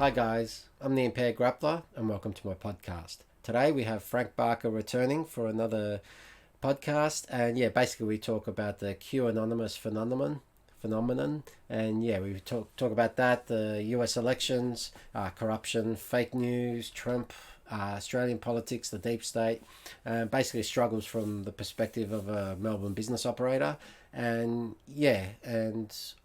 Hi guys, I'm the Impaired Grappler and welcome to my podcast. Today we have Frank Barca returning for another podcast, and basically we talk about the Q anonymous phenomenon and we talk about that, the US elections, corruption, fake news, Trump, Australian politics, the deep state, basically struggles from the perspective of a Melbourne business operator. And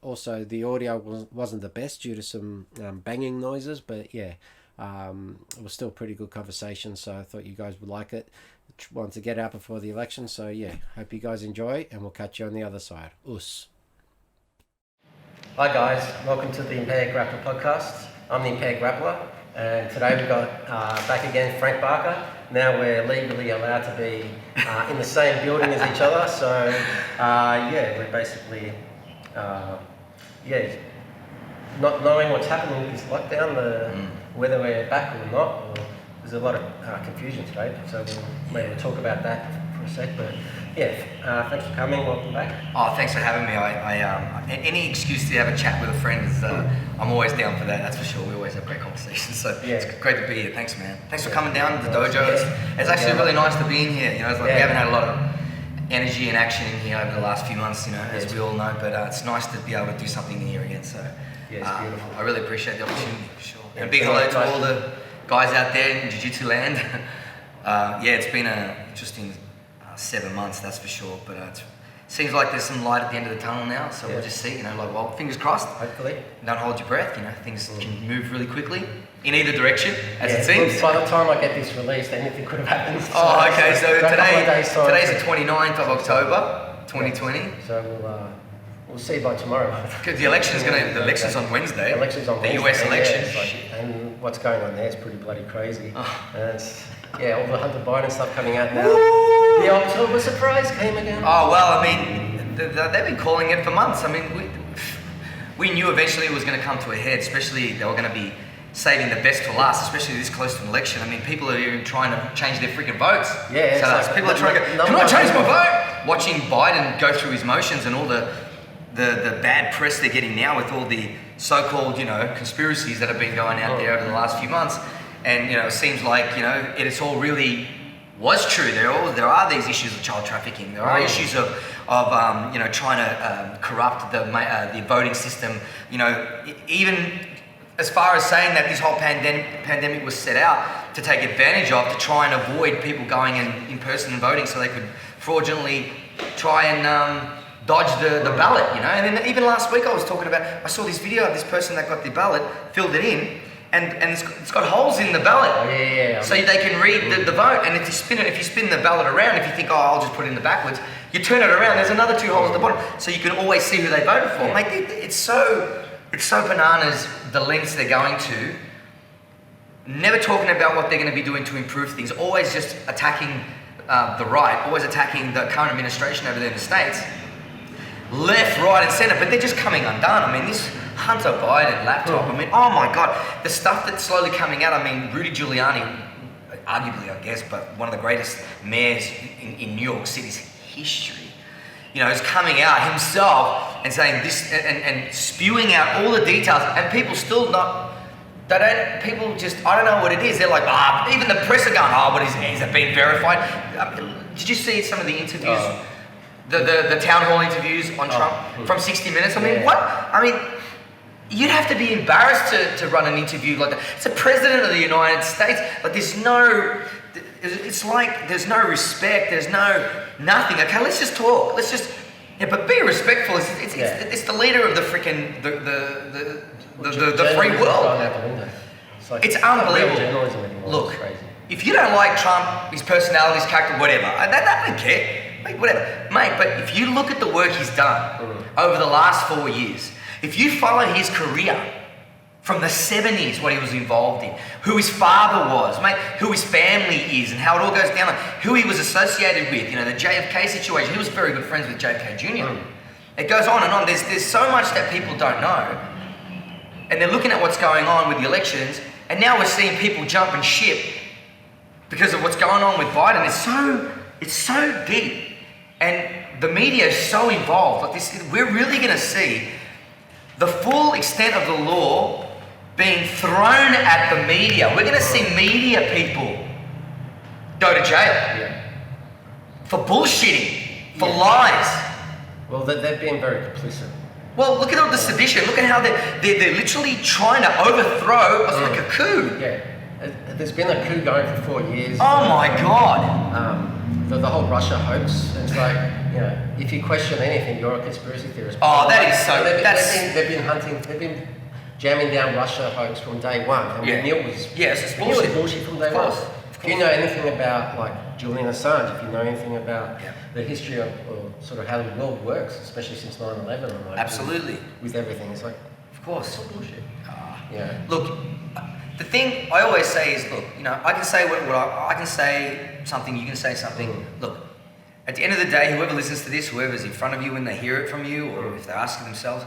also the audio wasn't the best due to some banging noises, but it was still a pretty good conversation, so I thought you guys would like it. Want to get out before the election, so hope you guys enjoy, and we'll catch you on the other side. Us. Hi guys, welcome to the Impaired Grappler podcast. I'm the Impaired Grappler, and today we've got back again Frank Barca. Now we're legally allowed to be in the same building as each other, so we're basically not knowing what's happening with this lockdown, whether we're back or not. Or there's a lot of confusion today, so we'll talk about that for a sec. But thanks for coming. Welcome back. Oh, thanks for having me. Any excuse to have a chat with a friend is, I'm always down for that. That's for sure. We always have great conversations. So it's great to be here. Thanks, man. Thanks for coming down to the dojo. It's actually really nice to be in here. It's like we haven't had a lot of energy and action in here over the last few months, as we all know. But it's nice to be able to do something in here again. So it's beautiful. I really appreciate the opportunity for sure. And a big hello to all the guys out there in Jiu-Jitsu land. It's been an interesting 7 months, that's for sure, but it seems like there's some light at the end of the tunnel now, so we'll just see, fingers crossed. Hopefully. Don't hold your breath, things can move really quickly in either direction, as it seems. By the time I get this released, anything could have happened. So today's the 29th of October, 2020. So we'll see by tomorrow. Because the election's on Wednesday. The election's on Wednesday. The US election. And what's going on there is pretty bloody crazy. And it's, all the Hunter Biden stuff coming out now. The October surprise came again. Oh, well, they've been calling it for months. We knew eventually it was going to come to a head, especially they were going to be saving the best for last, especially this close to an election. People are even trying to change their freaking votes. People are trying to go, can I change my vote? Watching Biden go through his motions and all the bad press they're getting now with all the so-called, conspiracies that have been going out there over the last few months. And, it seems like, it's all really was true. There are these issues of child trafficking. There are issues of trying to corrupt the voting system. Even as far as saying that this whole pandemic was set out to take advantage of, to try and avoid people going in person and voting so they could fraudulently try and dodge the ballot, And then even last week I saw this video of this person that got the ballot, filled it in, and it's got holes in the ballot. So they can read the vote, and if you spin the ballot around, if you think, I'll just put it in the backwards, you turn it around, there's another 2 holes at the bottom, so you can always see who they voted for. It's so bananas the lengths they're going to, never talking about what they're going to be doing to improve things, always just attacking the right, always attacking the current administration over there in the States, left, right and centre, but they're just coming undone. This Hunter Biden laptop, oh my God, the stuff that's slowly coming out. Rudy Giuliani, arguably I guess, but one of the greatest mayors in New York City's history, is coming out himself and saying this and spewing out all the details, and people still I don't know what it is. They're like, even the press are going, what is it being verified? Did you see some of the interviews? The town hall interviews on Trump from 60 Minutes. What? You'd have to be embarrassed to run an interview like that. It's the president of the United States. There's no respect. There's nothing. Okay, let's just talk. Let's just, but be respectful. It's the leader of the freaking the free world. It's unbelievable. Look, if you don't like Trump, his personality, his character, whatever, I don't care. Whatever, mate, but if you look at the work he's done over the last 4 years, if you follow his career from the 70s, what he was involved in, who his father was, mate, who his family is, and how it all goes down, who he was associated with, the JFK situation, he was very good friends with JFK Jr. It goes on and on. There's so much that people don't know, and they're looking at what's going on with the elections, and now we're seeing people jump and ship because of what's going on with Biden. It's so deep. And the media is so involved. We're really going to see the full extent of the law being thrown at the media. We're going to see media people go to jail for bullshitting, for lies. Well, they've been very complicit. Well, look at all the sedition. Look at how they're literally trying to overthrow us like a coup. Yeah. There's been a coup going for 4 years. Oh my God. The whole Russia hoax. It's like, you know, if you question anything, you're a conspiracy theorist. Oh, that is so. They've been jamming down Russia hoax from day one. And we knew it was. Yes, it's bullshit. We knew it was bullshit from day one. Of course. If you know anything about like Julian Assange, if you know anything about the history of or sort of how the world works, especially since 9/11, and like absolutely with everything, it's like, of course, it's all bullshit. Yeah. Look, the thing I always say is, look, you know, I can say what I can say something, you can say something. Look, at the end of the day, whoever listens to this, whoever's in front of you when they hear it from you, or if they're asking themselves,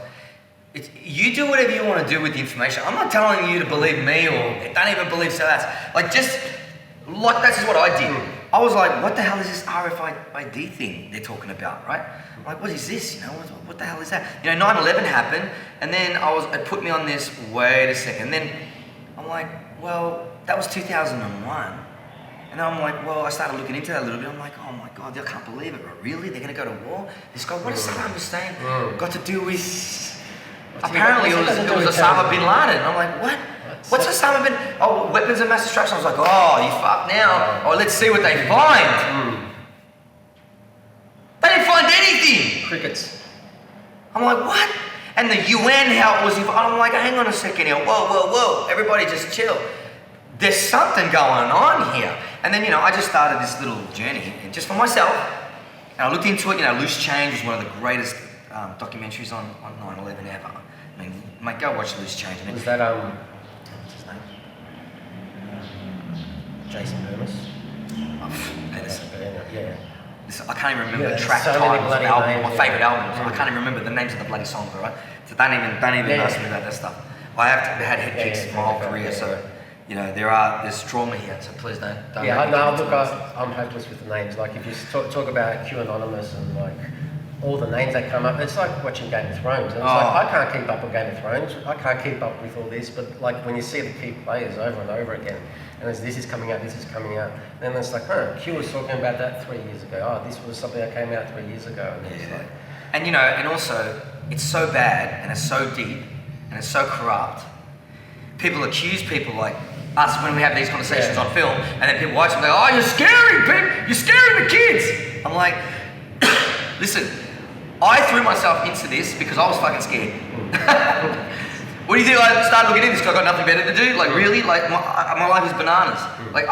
you do whatever you want to do with the information. I'm not telling you to believe me or don't even believe so. That's like that's just what I did. I was like, what the hell is this RFID thing they're talking about, right? I'm like, what is this? You know, what the hell is that? You know, 9/11 happened, and then it put me on this. Wait a second. Then I'm like, well, that was 2001. And then I'm like, well, I started looking into that a little bit. I'm like, oh my God, I can't believe it. Really? They're going to go to war? This guy, what is Saddam Hussein got to do with... Apparently it was Osama bin Laden. I'm like, what? What's Osama bin... Oh, weapons of mass destruction. I was like, oh, you fucked now. Oh, let's see what they find. They didn't find anything. Crickets. I'm like, what? And the UN, how it was... I'm like, hang on a second here. Whoa. Everybody just chill. There's something going on here. And then, you know, I just started this little journey, and just for myself. And I looked into it. You know, Loose Change was one of the greatest documentaries on 9/11 ever. I mean, mate, go watch Loose Change. Was that, what's his name? Jason Burmis? I can't even remember the track titles of albums, my favourite albums. I can't even remember the names of the bloody songs, alright? So don't even ask me about that stuff. I have had head kicks my whole career, so you know there's trauma here. So please don't. I'm hopeless with the names. Like if you talk about Q Anonymous and like all the names that come up, it's like watching Game of Thrones. And it's like I can't keep up with Game of Thrones. I can't keep up with all this. But like when you see the key players over and over again, and this is coming out, then it's like, Q was talking about that 3 years ago. Oh, this was something that came out 3 years ago. And it's like, and you know, and also it's so bad and it's so deep and it's so corrupt. People accuse people like us when we have these conversations on film, and then people watch them and go, oh, you're scaring people, you're scaring the kids. I'm like, listen, I threw myself into this because I was fucking scared. What do you think? I started looking into this because I got nothing better to do. Like really, like my life is bananas. Like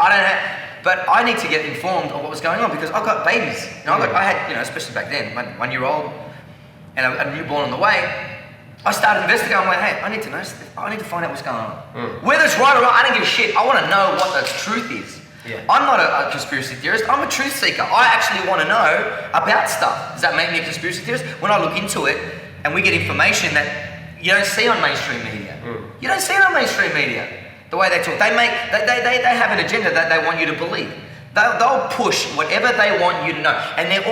but I need to get informed of what was going on because I've got babies. You know, I had, you know, especially back then, 1 year old and a newborn on the way. I started investigating. I'm like, hey, I need to know. I need to find out what's going on. Whether it's right or wrong, I don't give a shit. I want to know what the truth is. Yeah. I'm not a conspiracy theorist. I'm a truth seeker. I actually want to know about stuff. Does that make me a conspiracy theorist? When I look into it and we get information that you don't see on mainstream media. You don't see it on mainstream media. The way they talk, they have an agenda that they want you to believe. They'll push whatever they want you to know, and they're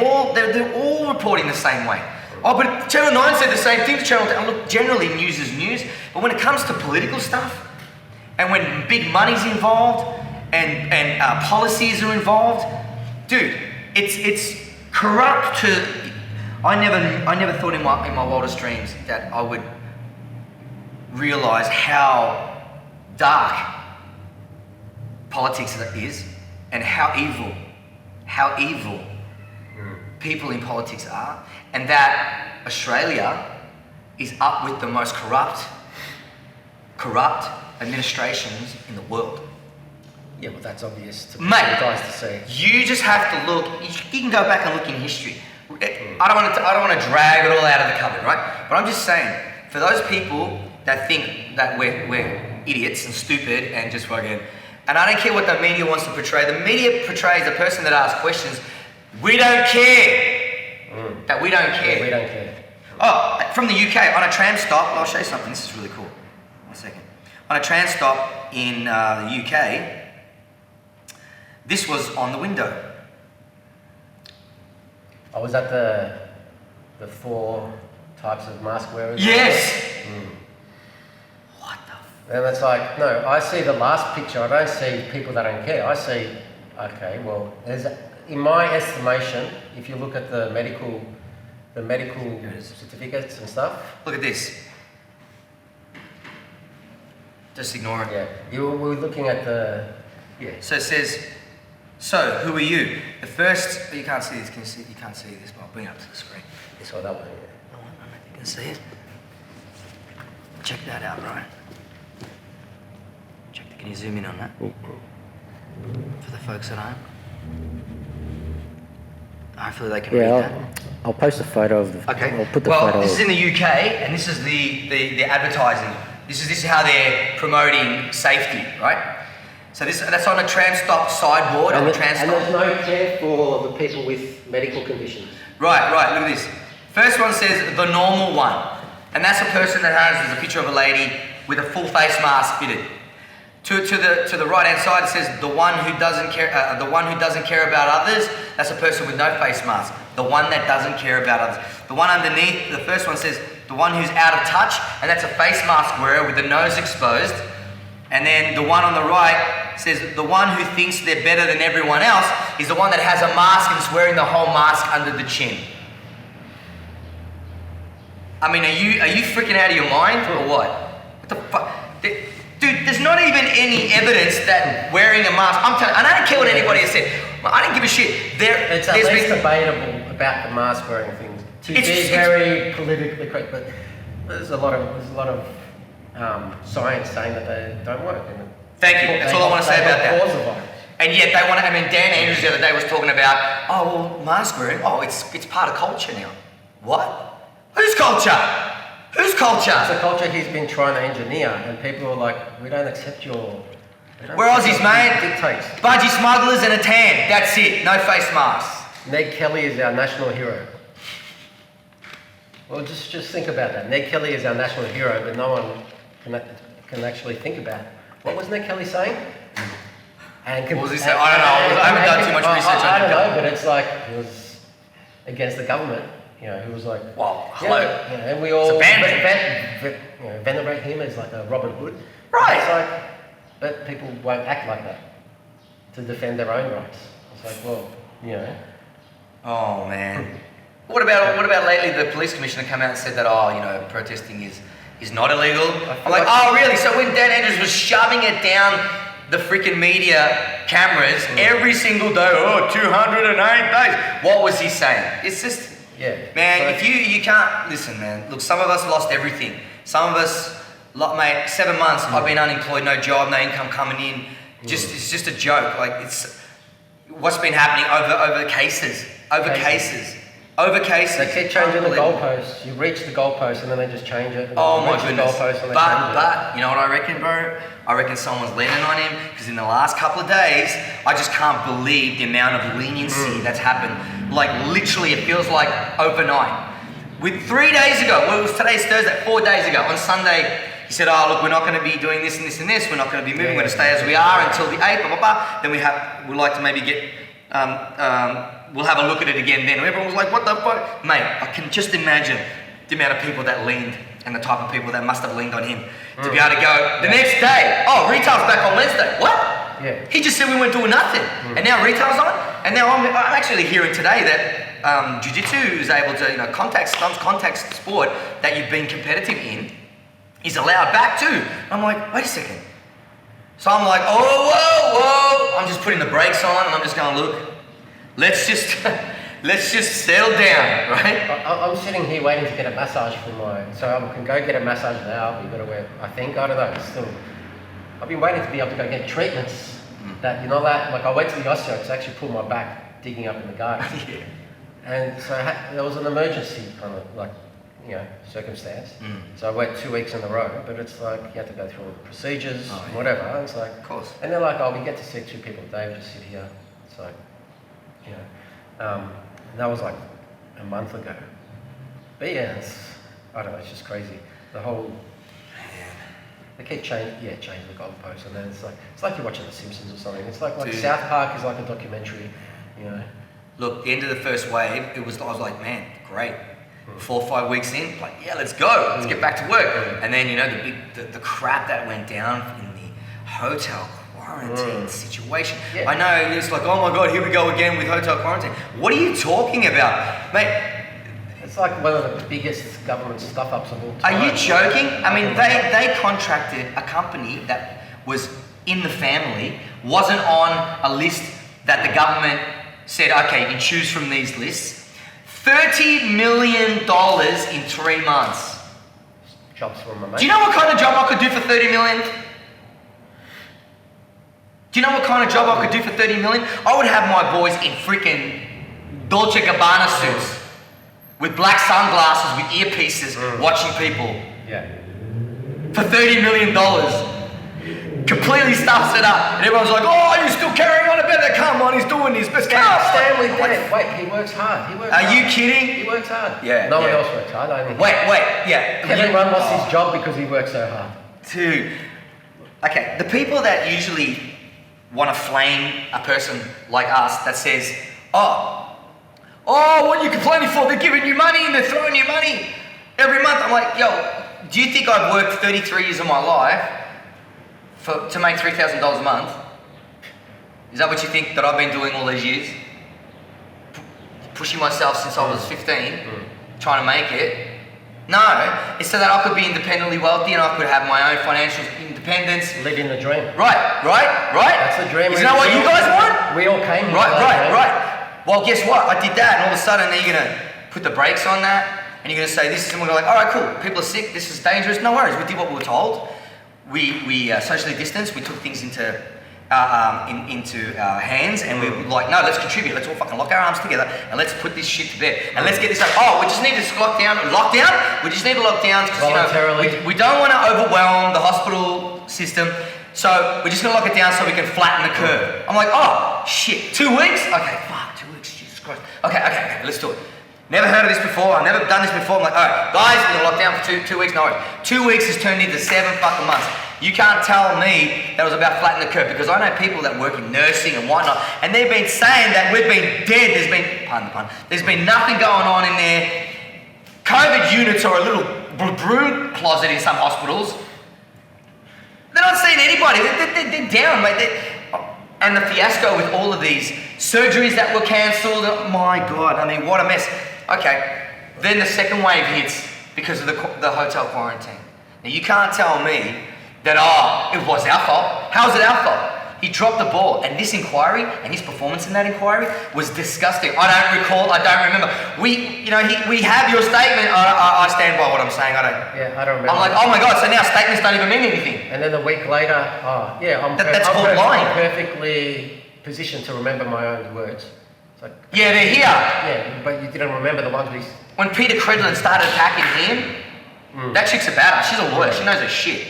all reporting the same way. Oh, but Channel 9 said the same thing to Channel 10. Look, generally news is news, but when it comes to political stuff, and when big money's involved, and policies are involved, dude, it's corrupt to. I never thought in my wildest dreams that I would realize how dark politics is, and how evil people in politics are, and that Australia is up with the most corrupt administrations in the world. Yeah, well, that's obvious to Mate, guys to see. You just have to look. You can go back and look in history. I don't want to drag it all out of the cupboard, right? But I'm just saying, for those people that think that we're idiots and stupid and just fucking, and I don't care what the media wants to portray. The media portrays a person that asks questions. We don't care. That we don't care. We don't care. Oh, from the UK, on a tram stop, I'll show you something. This is really cool. 1 second. On a tram stop in the UK, this was on the window. Oh, was that the 4 types of mask wearers? Yes. What the And it's like, no, I see the last picture. I don't see people that don't care. I see, okay, well, in my estimation, if you look at the medical certificates and stuff. Look at this. Just ignore it. Yeah, we're looking at the, yeah. So it says, so who are you? The first, you can't see this, you can't see this, but I'll bring it up to the screen. This one, that one, yeah. I don't know if you can see it. Check that out, Brian. Can you zoom in on that? For the folks at home? Hopefully they can read that. I'll post a photo of the. Okay. I'll put the photo. Well, this is in the UK, and this is the advertising. This is how they're promoting safety, right? So that's on a TransStop sideboard. And, or TransStop. And there's no care for the people with medical conditions. Right. Look at this. First one says the normal one, and that's a person that has. There's a picture of a lady with a full face mask fitted. To the right hand side it says the one who doesn't care about others. That's a person with no face mask. The one that doesn't care about others. The one underneath, the first one says the one who's out of touch, and that's a face mask wearer with the nose exposed. And then the one on the right says the one who thinks they're better than everyone else is the one that has a mask and is wearing the whole mask under the chin. I mean, are you freaking out of your mind or what? What the fuck? Dude, there's not even any evidence that wearing a mask. I'm telling you, I don't care what anybody has said. I don't give a shit. It's at least debatable about the mask wearing things. To be very politically correct, but there's a lot of science saying that they don't work. Thank you. That's all I want to say about that. And yet they want to. I mean, Dan Andrews the other day was talking about, oh well, mask wearing. Oh, it's part of culture now. What? Whose culture? Whose culture? It's a culture he's been trying to engineer, and people are like, we don't accept your... We're Aussies, mate. Dictates. Budgie smugglers and a tan. That's it. No face masks. Ned Kelly is our national hero. Well, just think about that. Ned Kelly is our national hero, but no one can actually think about it. What was Ned Kelly saying? What was he saying? I don't know. I haven't done too much research on it. I don't know, but it's like, he was against the government. You know, he was like, well, hello. Yeah, you know, and we all venerate him as like a Robin Hood. Right. It's like, but people won't act like that to defend their own rights. It's like, well, you know. Oh man. What about lately? The police commissioner came out and said that protesting is not illegal. I'm like, oh really? So when Dan Andrews was shoving it down the freaking media cameras every single day, 208 days. What was he saying? It's just. Yeah. Man, if you can't listen, man. Look, some of us lost everything. Some of us, mate, 7 months. I've been unemployed, no job, no income coming in. It's just a joke. Like it's what's been happening over cases. They keep changing the goalposts. You reach the goalpost and then they just change it. Oh my goodness. But you know what I reckon, bro? I reckon someone's leaning on him because in the last couple of days, I just can't believe the amount of leniency that's happened. Like literally, it feels like overnight. With 3 days ago, well, it was today's Thursday, 4 days ago, on Sunday, he said, oh look, we're not going to be doing this and this and this. We're not going to be moving. We're going to stay as we are until the 8th, blah, blah, blah. Then we'd like to maybe get, we'll have a look at it again then. And everyone was like, what the fuck? Mate, I can just imagine the amount of people that leaned and the type of people that must have leaned on him to be able to go the next day. Oh, retail's back on Wednesday. What? Yeah. He just said we weren't doing nothing. And now retail's on. And now I'm actually hearing today that Jiu-Jitsu is able to, contact sport that you've been competitive in is allowed back too. I'm like, wait a second. So I'm like, oh, whoa. I'm just putting the brakes on and I'm just going, look, let's just settle down, right? I'm sitting here waiting to get a massage so I can go get a massage now. You've got to wear, I don't know, still. I've been waiting to be able to go get treatments that, like I went to the osteo to actually pull my back digging up in the garden. Yeah. And so there was an emergency kind of circumstance. So I went 2 weeks in a row, but it's like you have to go through all the procedures, whatever. And it's like, of course. And they're like, we get to see 2 people a day, we just sit here. It's like, and that was like a month ago. But yeah, I don't know, it's just crazy. The whole, they keep changing the goalposts, and then it's like you're watching The Simpsons or something. It's like Dude. South Park is like a documentary, Look, the end of the first wave, I was like, man, great. 4 or 5 weeks in, like, yeah, let's go, let's get back to work. And then, you know, the crap that went down in the hotel quarantine situation. Yeah. I know it's like, oh my God, here we go again with hotel quarantine. What are you talking about? Mate, it's like one of the biggest government stuff-ups of all time. Are you joking? I mean, they contracted a company that was in the family, wasn't on a list that the government said, okay, you can choose from these lists. $30 million in 3 months. Jobs for my mate. Do you know what kind of job I could do for $30 million? Do you know what kind of job I could do for $30 million? I would have my boys in freaking Dolce & Gabbana suits with black sunglasses, with earpieces, watching people. Yeah. For $30 million. Completely stuffs it up. And everyone's like, oh, you're still carrying on about that? Come on, he's doing this. But Stanley dead. Wait, he works hard. Are you kidding? He works hard. Yeah. No one else works hard. Wait, yeah. Everyone lost his job because he works so hard. Dude. Okay, the people that usually want to flame a person like us that says, oh, what are you complaining for? They're giving you money and they're throwing you money every month. I'm like, yo, do you think I've worked 33 years of my life to make $3,000 a month? Is that what you think that I've been doing all these years? Pushing myself since I was 15, trying to make it? No, it's so that I could be independently wealthy and I could have my own financial independence. Living the dream. Right. That's the dream. Isn't that what you guys want? We all came here. Right. Well, guess what? I did that, and all of a sudden, then you're gonna put the brakes on that, and you're gonna say this is, and we're like, all right, cool. People are sick. This is dangerous. No worries. We did what we were told. We socially distanced. We took things into our hands, and we were like, no, let's contribute. Let's all fucking lock our arms together, and let's put this shit to bed, and let's get this up. Oh, we just need to lock down. We just need to lock down because we don't want to overwhelm the hospital system. So we're just gonna lock it down so we can flatten the curve. I'm like, oh shit, 2 weeks? Okay, fuck, 2 weeks, Jesus Christ. Okay, let's do it. Never heard of this before, I've never done this before. I'm like, all right, guys, we're gonna lock down for two weeks. No worries. 2 weeks has turned into 7 fucking months. You can't tell me that it was about flattening the curve, because I know people that work in nursing and whatnot, and they've been saying that we've been dead. Pardon the pun, there's been nothing going on in there. COVID units are a little broom closet in some hospitals. They're not seeing anybody. They're down, mate. And the fiasco with all of these surgeries that were cancelled. Oh my God, I mean, what a mess. Okay, then the second wave hits because of the hotel quarantine. Now, you can't tell me that, it was our fault. How is it our fault? He dropped the ball, and this inquiry and his performance in that inquiry was disgusting. I don't remember. We have your statement. I stand by what I'm saying. I don't remember. I'm like, oh my God, so now statements don't even mean anything. And then a week later, that's called lying. I'm perfectly positioned to remember my own words. It's like, yeah, they're here. Yeah, but you didn't remember the ones we... When Peter Credlin started attacking him, that chick's a badass. She's a lawyer. She knows her shit.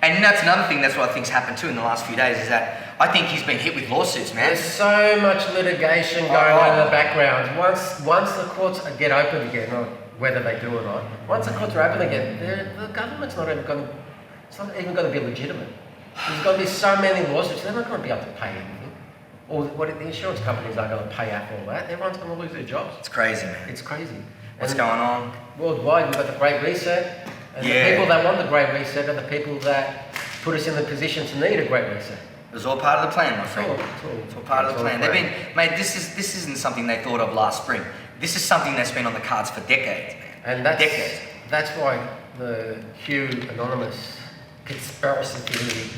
And that's another thing, that's what I think's happened too in the last few days, is that I think he's been hit with lawsuits, man. There's so much litigation going on in the background. Once the courts get open again, or whether they do or not, once the courts are open again, the government's not even going to be legitimate. There's going to be so many lawsuits, they're not going to be able to pay anything. Or the insurance companies aren't going to pay out for all that. Everyone's going to lose their jobs. It's crazy, man. It's crazy. What's going on? Worldwide, we've got the Great Reset. And the people that want the Great Reset are the people that put us in the position to need a Great Reset. It was all part of the plan, my friend. It's all part of the plan. Mate, this isn't something they thought of last spring. This is something that's been on the cards for decades, man. And that's why the Q Anonymous conspiracy theory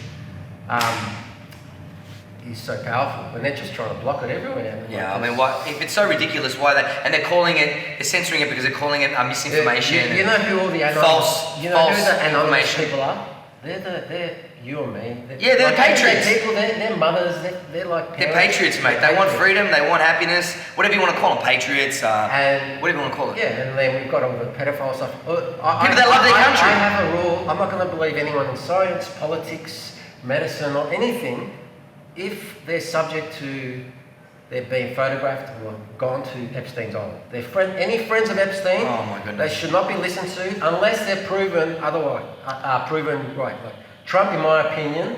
is so powerful, and they're just trying to block it everywhere. Yeah, I mean, if it's so ridiculous, why they're calling it, they're censoring it because they're calling it misinformation. You know who all the anonymous, who the anonymous people are? They're you and me. They're the patriots. People, they're mothers. They're like parents. They're patriots, mate. They want freedom. They want happiness. Whatever you want to call them, patriots. Whatever you want to call it. Yeah, and then we've got all the pedophile stuff. People that love their country. I have a rule. I'm not going to believe anyone in science, politics, medicine, or anything if they're subject to they're being photographed or gone to Epstein's Island. Any friends of Epstein, oh my goodness, they should not be listened to unless they're proven otherwise, proven right. Like Trump, in my opinion,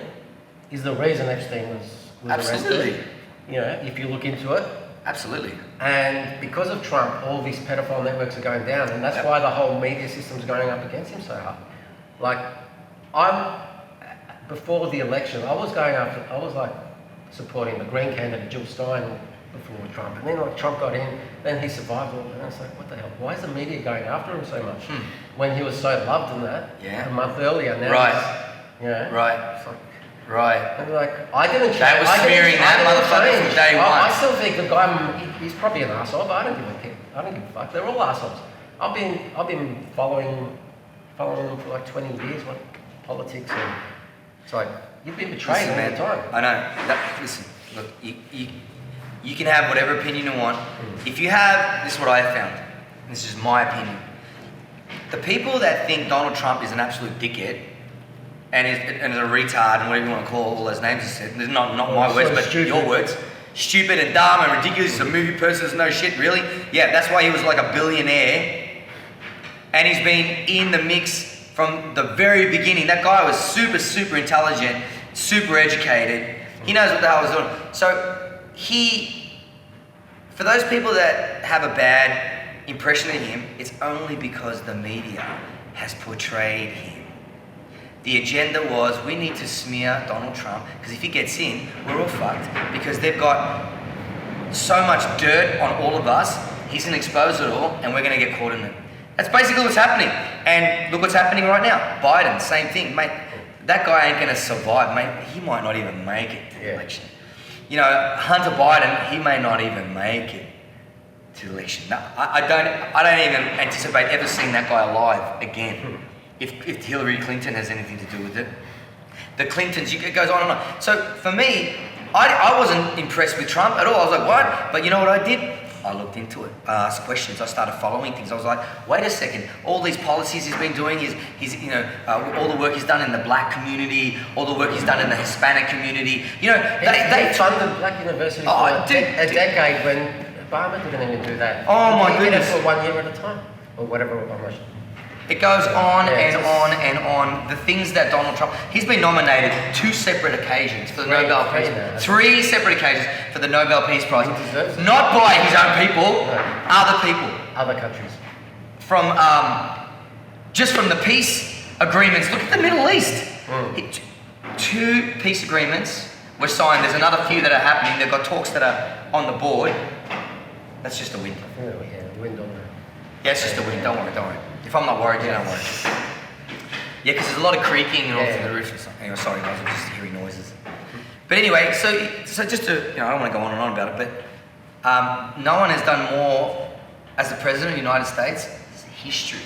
is the reason Epstein was absolutely arrested. You know, if you look into it. Absolutely. And because of Trump, all these pedophile networks are going down, and that's why the whole media system's going up against him so hard. Like, before the election, I was like supporting the Green candidate, Jill Stein, before Trump. And then like Trump got in, then he survived all, and I was like, what the hell? Why is the media going after him so much? When he was so loved in that a month earlier. Now Right. It's like, right. And like, I didn't change. They were smearing that motherfucker from day one. I still think the guy, he's probably an arsehole, but I don't give a fuck. They're all assholes. I've been following them for like 20 years, like politics, and it's like, you've been betrayed all the time. I know. Listen, look, you can have whatever opinion you want. If you have, this is what I found, and this is my opinion. The people that think Donald Trump is an absolute dickhead, and is a retard, and whatever you want to call all those names he said, not my words, but your words, stupid and dumb and ridiculous, he's a movie person, there's no shit, really? Yeah, that's why he was like a billionaire, and he's been in the mix from the very beginning. That guy was super, super intelligent, super educated, he knows what the hell he's doing. So for those people that have a bad impression of him, it's only because the media has portrayed him. The agenda was, we need to smear Donald Trump, because if he gets in, we're all fucked, because they've got so much dirt on all of us, he's going to expose it all, and we're going to get caught in it. That's basically what's happening. And look what's happening right now. Biden, same thing. Mate, that guy ain't going to survive, mate. He might not even make it to the election. You know, Hunter Biden, he may not even make it to the election. No, I don't even anticipate ever seeing that guy alive again. If Hillary Clinton has anything to do with it. The Clintons, it goes on and on. So for me, I wasn't impressed with Trump at all. I was like, what? But you know what I did? I looked into it. I asked questions. I started following things. I was like, wait a second. All these policies he's been doing, all the work he's done in the black community, all the work he's done in the Hispanic community. You know, they funded black universities for a decade when Obama didn't even do that. Oh my goodness. He did it for 1 year at a time, or whatever. It goes on and on. The things that Donald Trump, he's been nominated 2 separate occasions for the Nobel Peace Prize. 3 separate occasions for the Nobel Peace Prize. Not by his own people, other people. Other countries. Just from the peace agreements. Look at the Middle East. 2 peace agreements were signed. There's another few that are happening. They've got talks that are on the board. That's just the wind. Yeah, wind on there. Yeah, it's just the wind. Don't worry. If I'm not worried, you don't worry. Yeah, because there's a lot of creaking and all through the roof or something. Anyway, sorry guys, I'm just hearing noises. But anyway, so just to, I don't want to go on and on about it, but no one has done more as the President of the United States history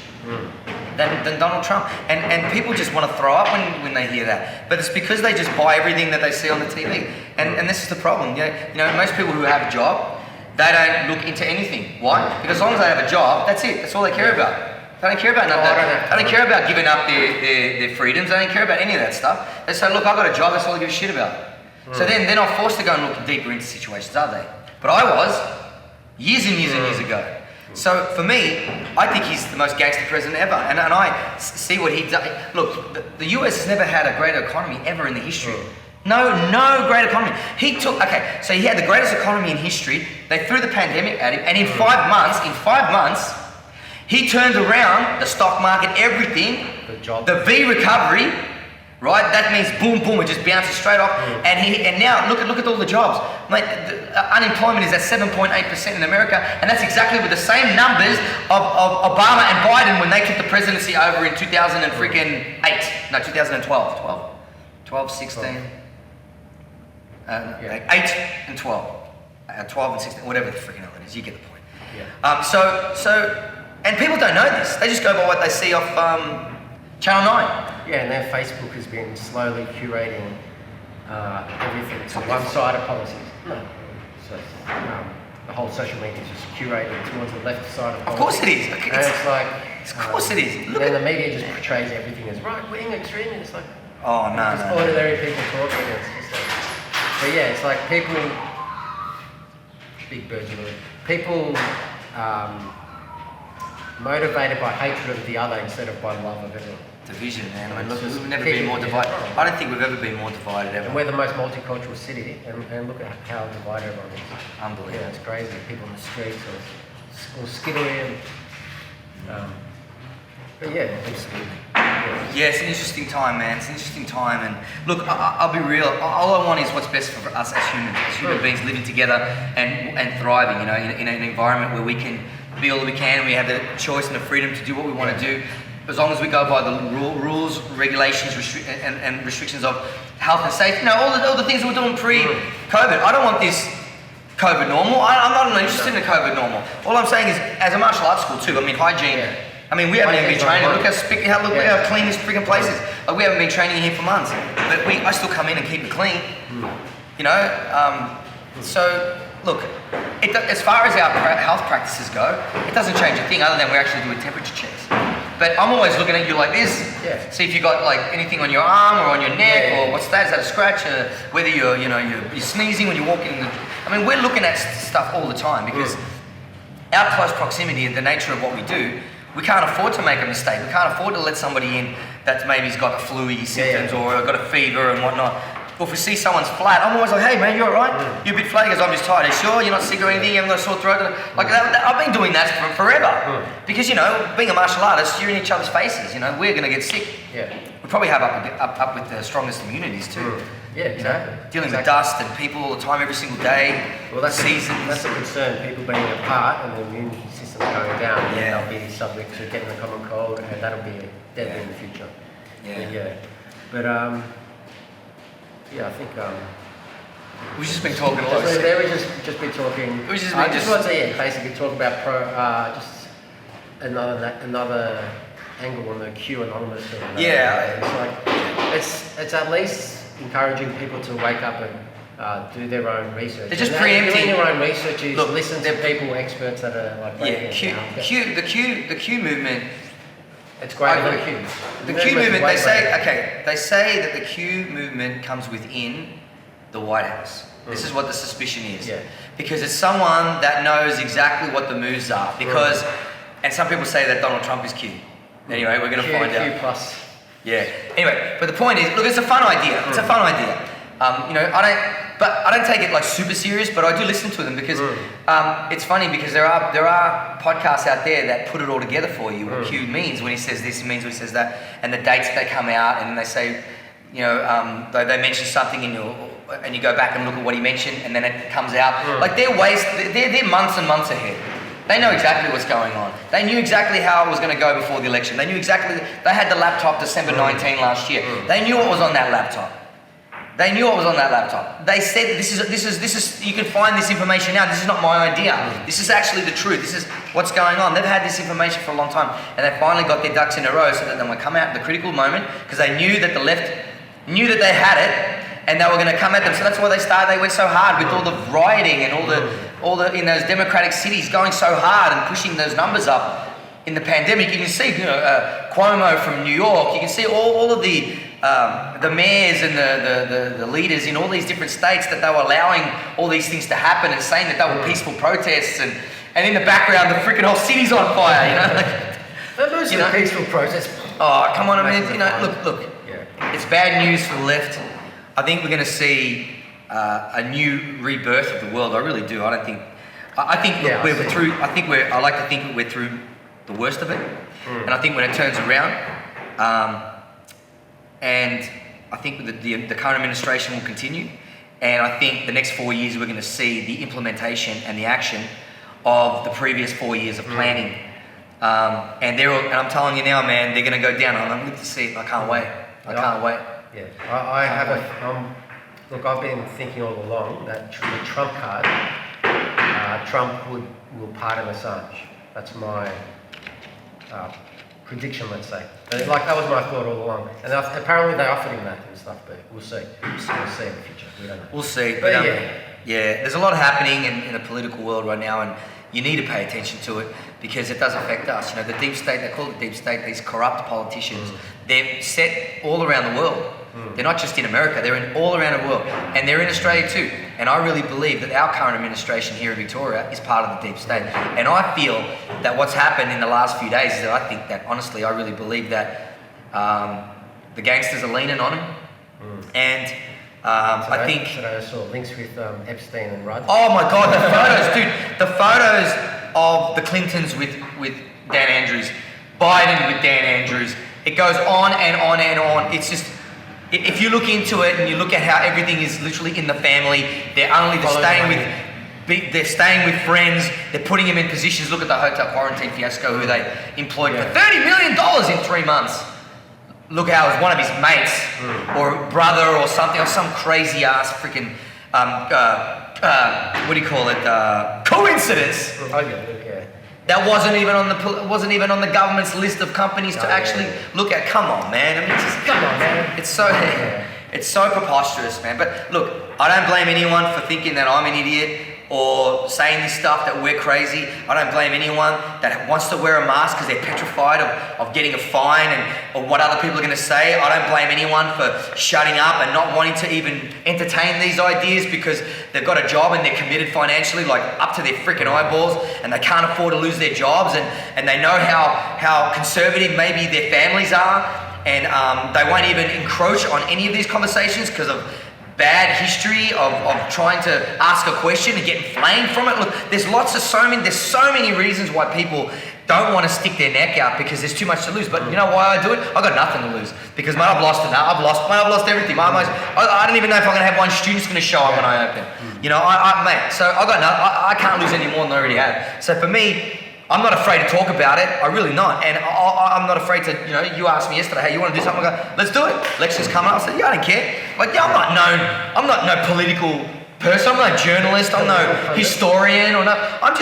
than Donald Trump. And people just want to throw up when they hear that. But it's because they just buy everything that they see on the TV. And this is the problem. You know, most people who have a job, they don't look into anything. Why? Because as long as they have a job, that's it. That's all they care about. They don't care about none of that. They don't care about giving up their freedoms. They don't care about any of that stuff. They say, look, I've got a job, that's all I give a shit about. So then they're not forced to go and look deeper into situations, are they? But I was, years and years and years ago. So for me, I think he's the most gangster president ever. And I see what he does. Look, the US has never had a greater economy ever in the history. No great economy. So he had the greatest economy in history. They threw the pandemic at him, and in 5 months, he turned around the stock market, everything, the V recovery, right? That means boom, boom, it just bounces straight off. And now look at all the jobs. Mate, unemployment is at 7.8% in America, and that's exactly with the same numbers of Obama and Biden when they took the presidency over in 12, 16, 8 and 12, 12 and 16, whatever the freaking hell it is, you get the point. And people don't know this. They just go by what they see off Channel 9. Yeah, and their Facebook has been slowly curating everything to one-sided policies. No. So the whole social media is just curated towards the left side of policies. Of course it is. It's like... Of course it is. Then the media just portrays everything as right-wing, extreme, and it's like... Oh, no. Just ordinary people talking, and it's just like... But yeah, it's like people... Big birds of the people... motivated by hatred of the other instead of by love of everyone. division, man. I mean, look, we've never been more divided. I don't think we've ever been more divided ever. And we're the most multicultural city, and look at how divided everyone is. Unbelievable. Yeah, it's crazy. People in the streets or skittering. But yeah, yeah, it's an interesting time, man. It's an interesting time, and look, I'll be real. All I want is what's best for us as human beings, living together and thriving. You know, in an environment where we can be all that we can, and we have the choice and the freedom to do what we want to do, as long as we go by the rules, regulations, and restrictions of health and safety. You know, all the things that we're doing pre-COVID. I don't want this COVID normal. I'm not interested in a COVID normal. All I'm saying is, as a martial arts school too, I mean, hygiene. Yeah. I mean, we haven't even been training. Look how clean this freaking place is. Like, we haven't been training here for months, but I still come in and keep it clean. You know, so look, as far as our health practices go, it doesn't change a thing other than we're actually doing temperature checks. But I'm always looking at you like this. Yeah. See if you got like anything on your arm or on your neck, or what's that? Is that a scratch? Whether you're sneezing when you're walking. I mean, we're looking at stuff all the time because our close proximity and the nature of what we do. We can't afford to make a mistake. We can't afford to let somebody in that maybe's got the flu-y symptoms or got a fever and whatnot. Or if we see someone's flat, I'm always like, hey man, you alright? You're a bit flat. He goes, I'm just tired. Are you sure? You're not sick or anything? You haven't got a sore throat? Like I've been doing that forever. Because, you know, being a martial artist, you're in each other's faces. You know, we're going to get sick. Yeah. We probably have up with the strongest immunities too. Yeah, exactly. Dealing with dust and people all the time, every single day. Well, that's seasons. That's a concern. People being apart and the immune system going down. Yeah, they'll be subject to getting the common cold, and that'll be deadly in the future. Yeah. But I think we've just been talking a lot. We've just been talking. I just want to basically talk about just another angle on the Q anonymous thing. It's like it's at least encouraging people to wake up and do their own research. They're just preempting. Doing your own research is listen to people, experts that are like the Q movement. It's greater than Q. The Q movement. They say that the Q movement comes within the White House. This is what the suspicion is. Yeah. Because it's someone that knows exactly what the moves are. Because, and some people say that Donald Trump is Q. Anyway, we're going to find out. Q plus. Yeah. Anyway, but the point is, look, it's a fun idea. It's a fun idea. I don't take it like super serious, but I do listen to them because it's funny because there are podcasts out there that put it all together for you. What Q means when he says this, he means when he says that, and the dates they come out, and then they say, they mention something and you go back and look at what he mentioned, and then it comes out. Like they're months and months ahead. They know exactly what's going on. They knew exactly how it was going to go before the election. They knew exactly. They had the laptop December 19 last year. They knew what was on that laptop. They said this is. You can find this information out. This is not my idea. This is actually the truth. This is what's going on. They've had this information for a long time, and they finally got their ducks in a row so that they would come out at the critical moment because they knew that the left knew that they had it. And they were going to come at them, so that's why they went so hard with all the rioting and all the in those democratic cities going so hard and pushing those numbers up in the pandemic. You can see, Cuomo from New York. You can see all of the mayors and the leaders in all these different states that they were allowing all these things to happen and saying that they were peaceful protests, and in the background the freaking whole city's on fire. Peaceful protests. Oh, come on! I mean, look. Yeah. It's bad news for the left. I think we're going to see a new rebirth of the world. I really do. I think we're through. I like to think we're through the worst of it, and I think when it turns around, and I think the current administration will continue, and I think the next 4 years we're going to see the implementation and the action of the previous 4 years of planning, and I'm telling you now, man, they're going to go down. I'm going to see it. I can't wait. I can't wait. Yeah, I have look, I've been thinking all along that the Trump card, Trump will pardon Assange. That's my prediction, let's say. Like that was my thought all along. And apparently they offered him that and stuff, but we'll see. We'll see in the future. We don't know. We'll see. But there's a lot happening in the political world right now, and you need to pay attention to it because it does affect us. The deep state, they call it deep state, these corrupt politicians, they're set all around the world. They're not just in America, they're in all around the world. And they're in Australia too. And I really believe that our current administration here in Victoria is part of the deep state. And I feel that what's happened in the last few days is that I think that, honestly, I really believe that The gangsters are leaning on him, and I think today I saw links with Epstein and Rudd. Oh my God, the photos, dude! The photos of the Clintons with Dan Andrews, Biden with Dan Andrews. It goes on and on and on. It's just, if you look into it and you look at how everything is literally in the family, they're staying with friends. They're putting him in positions. Look at the hotel quarantine fiasco, who they employed for $30 million in 3 months. Look how it was one of his mates or brother or something, or some crazy ass freaking what do you call it? Coincidence. That wasn't even on the government's list of companies to actually look at. Come on, man. I mean, come on, man. It's so preposterous, man. But look, I don't blame anyone for thinking that I'm an idiot or saying this stuff, that we're crazy. I don't blame anyone that wants to wear a mask because they're petrified of getting a fine or what other people are going to say. I don't blame anyone for shutting up and not wanting to even entertain these ideas because they've got a job and they're committed financially, like up to their freaking eyeballs, and they can't afford to lose their jobs, and they know how conservative maybe their families are, and they won't even encroach on any of these conversations because of bad history of trying to ask a question and get inflamed from it. Look, there's so many reasons why people don't want to stick their neck out because there's too much to lose. But you know why I do it? I've got nothing to lose because I've lost everything. I don't even know if I'm going to have one student's going to show up when I open. You know, mate. So I can't lose any more than I already have. So for me, I'm not afraid to talk about it. I'm really not. And I'm not afraid to, you asked me yesterday, hey, you want to do something? I go, let's do it. Lecture's coming up. I said, yeah, I don't care. Like, yeah, I'm not no political person. I'm no journalist. I'm no historian I'm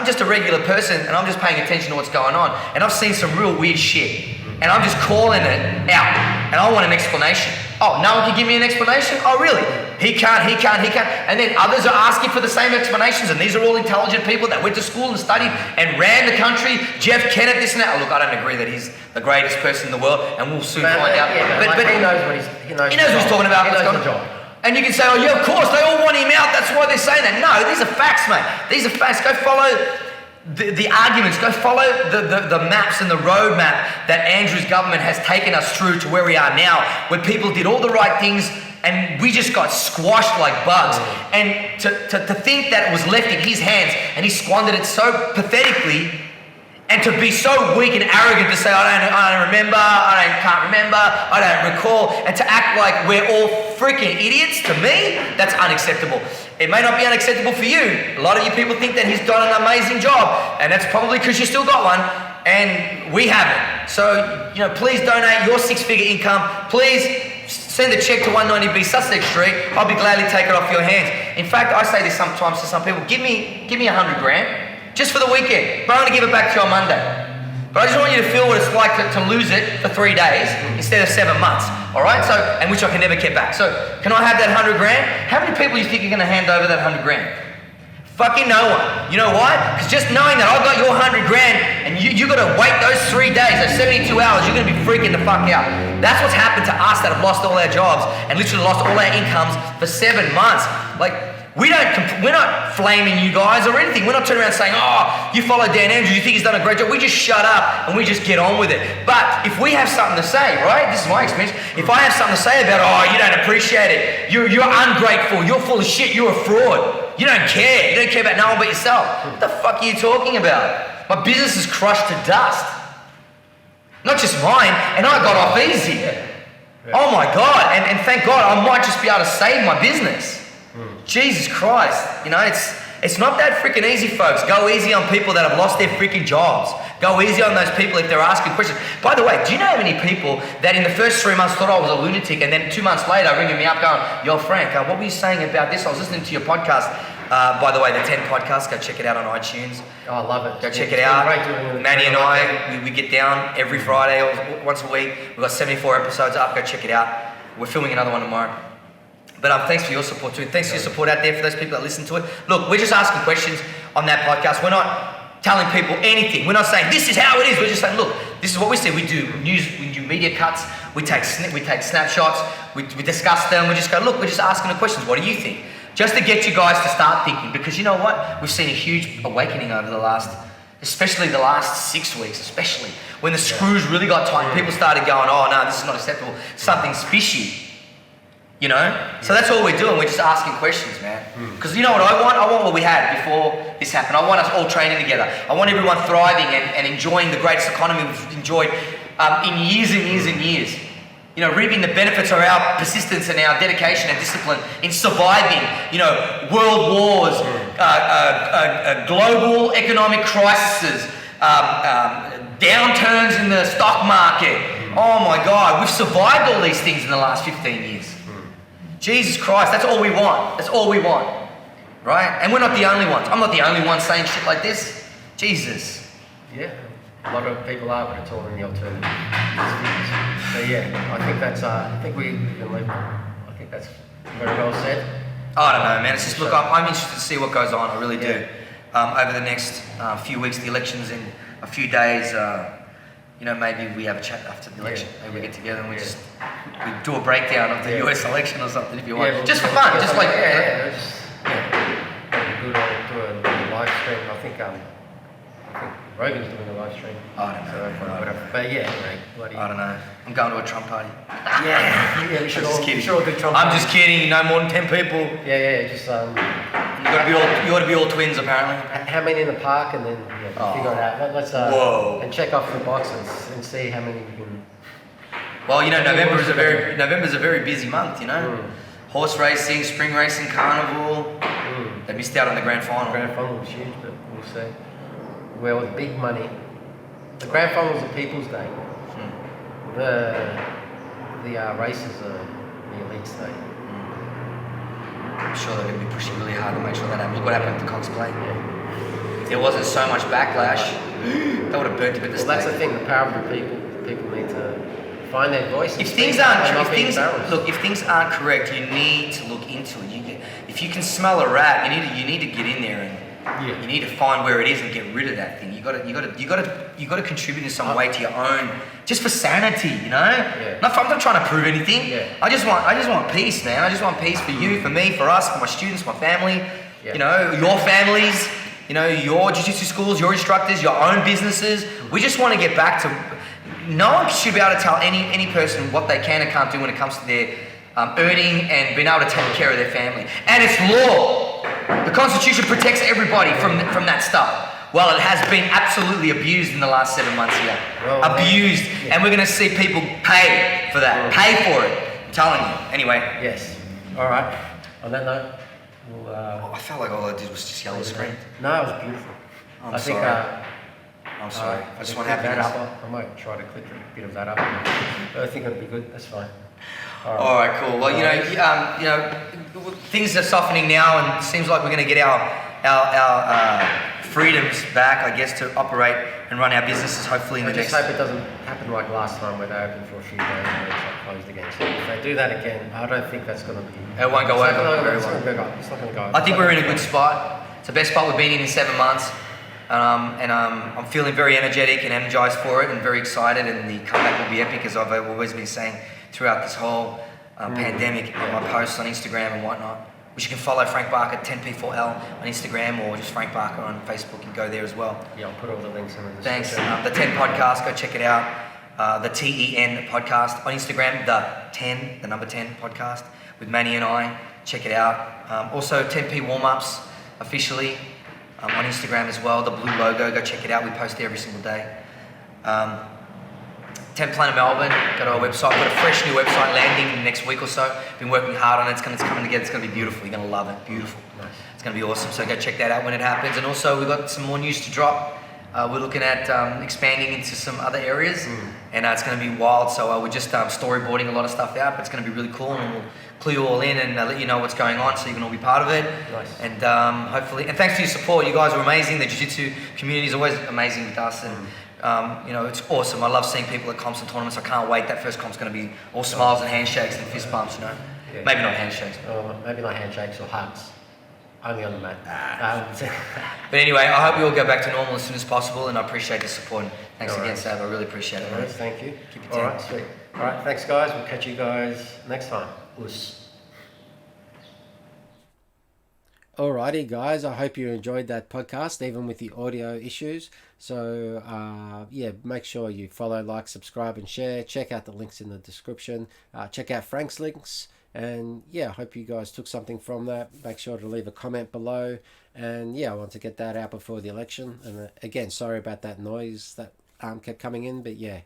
just a regular person and I'm just paying attention to what's going on. And I've seen some real weird shit. And I'm just calling it out. And I want an explanation. Oh, no one can give me an explanation? Oh, really? He can't. And then others are asking for the same explanations. And these are all intelligent people that went to school and studied and ran the country. Jeff Kennett, this and that. Oh, look, I don't agree that he's the greatest person in the world. And we'll soon find out. Yeah, but he knows what he knows what he's talking about. He knows the job. And you can say, oh, yeah, of course, they all want him out. That's why they're saying that. No, these are facts, mate. These are facts. Go follow the arguments, go follow the maps and the roadmap that Andrew's government has taken us through to where we are now, where people did all the right things and we just got squashed like bugs. And to think that it was left in his hands and he squandered it so pathetically, and to be so weak and arrogant to say, I don't remember, can't remember, I don't recall, and to act like we're all freaking idiots, to me, that's unacceptable. It may not be unacceptable for you. A lot of you people think that he's done an amazing job, and that's probably because you still got one, and we haven't. So, please donate your 6-figure income. Please send a check to 190B Sussex Street. I'll be gladly take it off your hands. In fact, I say this sometimes to some people, give me $100 grand. Just for the weekend, but I'm going to give it back to you on Monday. But I just want you to feel what it's like to lose it for 3 days instead of 7 months, all right? So, and which I can never get back. So, can I have that 100 grand? How many people do you think are going to hand over that 100 grand? Fucking no one. You know why? Because just knowing that I got your 100 grand and you got to wait those 3 days, those 72 hours, you're going to be freaking the fuck out. That's what's happened to us that have lost all our jobs and literally lost all our incomes for 7 months. Like, we're not flaming you guys or anything. We're not turning around saying, oh, you follow Dan Andrews, you think he's done a great job. We just shut up and we just get on with it. But if we have something to say, right? This is my experience. If I have something to say about, oh, you don't appreciate it. You're ungrateful. You're full of shit. You're a fraud. You don't care. You don't care about no one but yourself. What the fuck are you talking about? My business is crushed to dust. Not just mine. And I got off easy. Oh my God. And thank God I might just be able to save my business. Jesus Christ, it's not that freaking easy, folks. Go easy on people that have lost their freaking jobs. Go easy on those people if they're asking questions. By the way, do you know how many people that in the first 3 months thought I was a lunatic and then 2 months later ringing me up going, yo Frank, what were you saying about this? I was listening to your podcast. By the way, the 10 podcast, go check it out on iTunes. Oh, I love it. Go check it out. Manny and I, we get down every Friday or once a week. We've got 74 episodes up. Go check it out. We're filming another one tomorrow. But thanks for your support too. Thanks for your support out there for those people that listen to it. Look, we're just asking questions on that podcast. We're not telling people anything. We're not saying this is how it is. We're just saying, look, this is what we see. We do news, we do media cuts, we take snapshots, we discuss them. We just go, look, we're just asking the questions. What do you think? Just to get you guys to start thinking, because you know what? We've seen a huge awakening over the last especially the last 6 weeks, especially when the screws really got tight. People started going, oh no, this is not acceptable. Something's fishy. You know? So that's all we're doing. We're just asking questions, man. Because you know what I want? I want what we had before this happened. I want us all training together. I want everyone thriving and enjoying the greatest economy we've enjoyed in years and years and years. You know, reaping the benefits of our persistence and our dedication and discipline in surviving, you know, world wars, global economic crises, downturns in the stock market. Oh my God, we've survived all these things in the last 15 years. Jesus Christ, that's all we want. That's all we want, right? And we're not the only ones. I'm not the only one saying shit like this. Jesus. Yeah, a lot of people are, but it's all in the alternative. So yeah, I think that's. I think we can leave. I think that's very well said. I don't know, man. It's just look. I'm interested to see what goes on. I really do. Over the next few weeks, the election's in a few days. You know, maybe we have a chat after the election. Maybe we get together and we do a breakdown of the US election or something if you want. Just for fun, just like do a live stream. I think Rogan's doing a live stream. I don't know. So, whatever. But yeah, bloody. I don't know. I'm going to a Trump party. Yeah, we should all do Trump. I'm just kidding. No more than 10 people. Yeah. Just You got to be all twins apparently. How many in the park, and then figure it out. Let's and check off the boxes and see how many we can. Well, you know, November's a very busy month. You know, horse racing, spring racing, carnival. They missed out on the grand final. The grand final was huge, but we'll see. Well, with big money, the grand final is a People's Day. The races are the Elite's Day. I'm sure they're going to be pushing really hard to make sure that happens. Look what happened with the Cox Plate. If there wasn't so much backlash, that would have burnt a bit the state. Well, that's the thing. The power of the people. The people need to find their voice. If things aren't correct, you need to look into it. If you can smell a rat, you need to get in there and you need to find where it is and get rid of that thing. You got to contribute in some way to your own, just for sanity, you know. I'm not trying to prove anything. I just want peace, man. I just want peace for you, for me, for us, for my students, my family. You know, your families. You know, your jiu-jitsu schools, your instructors, your own businesses. We just want to get back to. No one should be able to tell any person what they can and can't do when it comes to their earning and being able to take care of their family. And it's law. The Constitution protects everybody from that stuff. Well, it has been absolutely abused in the last 7 months here. Abused. And we're going to see people pay for that. Pay for it. I'm telling you. Anyway. Yes. All right. On that note, we'll... I felt like all I did was just yell at the screen. No, it was beautiful. I'm sorry. I just want to have that up. I might try to click a bit of that up. I think it'll be good. That's fine. All right, cool. Well, you know, things are softening now, and it seems like we're going to get our freedoms back, I guess, to operate and run our businesses. Hopefully, in the next. I just hope it doesn't happen like last time, where they opened for a few days and then it's closed again. So if they do that again, I don't think that's going to be. It won't go over very well. It's not going to go over. I think we're in a good spot. It's the best spot we've been in 7 months. I'm feeling very energetic and energized for it and very excited, and the comeback will be epic, as I've always been saying throughout this whole pandemic on my posts on Instagram and whatnot. Which you can follow Frank Barca 10P4L on Instagram, or just Frank Barca on Facebook and go there as well. Yeah, I'll put all the links in the description. Thanks. The 10 podcast, go check it out. The TEN podcast on Instagram, the number 10 podcast with Manny and I. Check it out. Also 10P warm-ups officially. On Instagram as well, the blue logo, go check it out. We post there every single day. 10 Planet Melbourne, go to our website. Got a fresh new website landing in the next week or so. Been working hard on it. It's coming together. It's going to be beautiful. You're going to love it. Beautiful. Nice. It's going to be awesome. So go check that out when it happens. And also we've got some more news to drop. We're looking at expanding into some other areas, and it's going to be wild. So we're just storyboarding a lot of stuff out, but it's going to be really cool, and we'll clue you all in and let you know what's going on, so you can all be part of it. Nice. And hopefully, and thanks for your support. You guys are amazing. The jiu-jitsu community is always amazing with us, and you know, it's awesome. I love seeing people at comps and tournaments. I can't wait. That first comp's going to be all smiles and handshakes and fist bumps. You know, maybe not handshakes. Maybe not handshakes or hugs. Only on the mat. But anyway, I hope we all go back to normal as soon as possible, and I appreciate the support. And thanks again, Sav. I really appreciate it. Right, thank you. Keep it all right, sweet. All right, thanks, guys. We'll catch you guys next time. Alrighty, guys. I hope you enjoyed that podcast, even with the audio issues. So, yeah, make sure you follow, like, subscribe, and share. Check out the links in the description. Check out Frank's links. And, yeah, I hope you guys took something from that. Make sure to leave a comment below. And, yeah, I want to get that out before the election. And, again, sorry about that noise that kept coming in. But, yeah,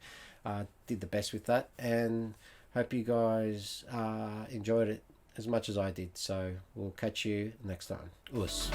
did the best with that. And hope you guys enjoyed it as much as I did. So we'll catch you next time. Us.